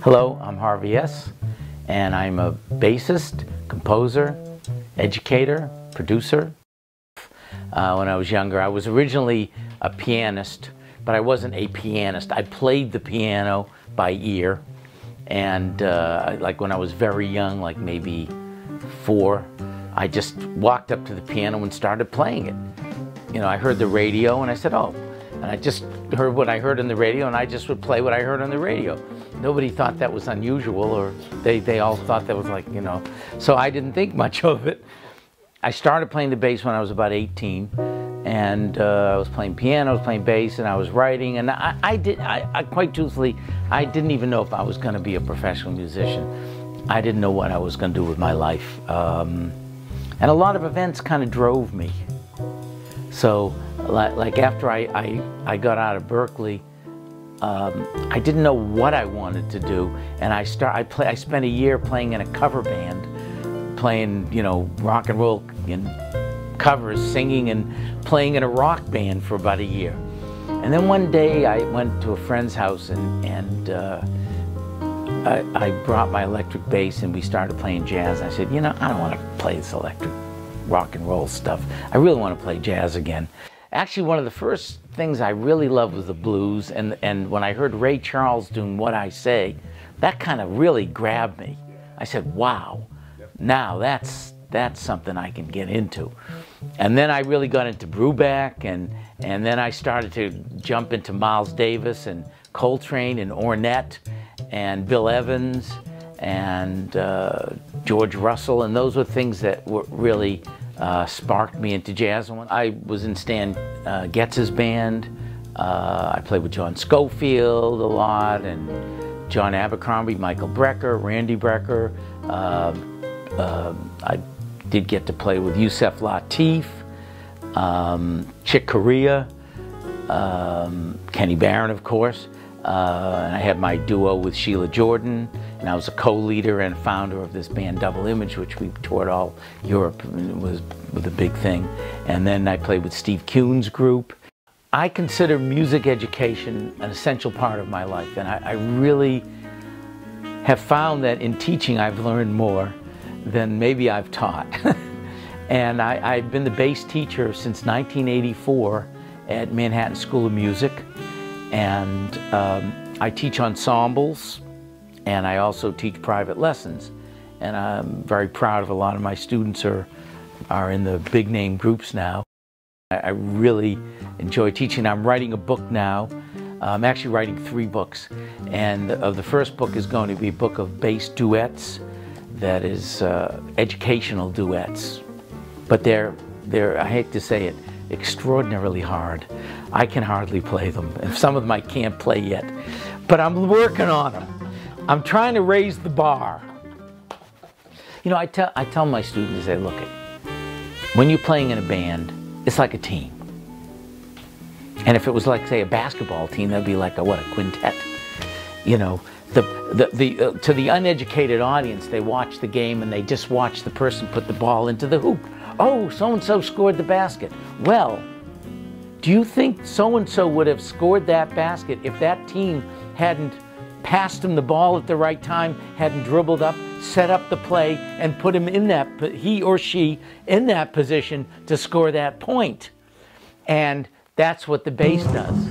Hello, I'm Harvey S., and I'm a bassist, composer, educator, producer. When I was younger, I was originally a pianist, but I wasn't a pianist. I played the piano by ear, and like when I was very young, like maybe 4, I just walked up to the piano and started playing it. You know, I heard the radio and I said, oh, and I just heard what I heard on the radio, and I just would play what I heard on the radio. Nobody thought that was unusual, or they all thought that was like, you know, so I didn't think much of it. I started playing the bass when I was about 18, and I was playing piano, I was playing bass, and I was writing, and I quite truthfully, I didn't even know if I was going to be a professional musician. I didn't know what I was going to do with my life. And a lot of events kind of drove me. So, like after I got out of Berklee, I didn't know what I wanted to do, and I spent a year playing in a cover band, playing, you know, rock and roll and covers, singing and playing in a rock band for about a year. And then one day I went to a friend's house, and I brought my electric bass, and we started playing jazz. I said, you know, I don't want to play this electric rock and roll stuff. I really want to play jazz again. Actually, one of the first things I really loved was the blues, and when I heard Ray Charles doing What I Say, that kind of really grabbed me. I said, wow, now that's something I can get into. And then I really got into Brubeck, and then I started to jump into Miles Davis and Coltrane and Ornette and Bill Evans and George Russell, and those were things that were really sparked me into jazz. I was in Stan Getz's band. I played with John Scofield a lot, and John Abercrombie, Michael Brecker, Randy Brecker. I did get to play with Yusef Lateef, Chick Corea, Kenny Barron, of course. And I had my duo with Sheila Jordan, and I was a co-leader and founder of this band Double Image, which we toured all Europe, and it was a big thing. And then I played with Steve Kuhn's group. I consider music education an essential part of my life, and I really have found that in teaching I've learned more than maybe I've taught. And I've been the bass teacher since 1984 at Manhattan School of Music. And I teach ensembles, and I also teach private lessons. And I'm very proud of a lot of my students are in the big name groups now. I really enjoy teaching. I'm writing a book now. I'm actually writing 3 books. And the first book is going to be a book of bass duets that is educational duets. But they're, I hate to say it, extraordinarily hard. I can hardly play them, and some of them I can't play yet. But I'm working on them. I'm trying to raise the bar. You know, I tell my students, I say, look, when you're playing in a band, it's like a team. And if it was like, say, a basketball team, that'd be like a quintet. You know, to the uneducated audience, they watch the game and they just watch the person put the ball into the hoop. Oh, so-and-so scored the basket. Well, do you think so-and-so would have scored that basket if that team hadn't passed him the ball at the right time, hadn't dribbled up, set up the play, and put him in that, he or she, in that position to score that point? And that's what the bass does.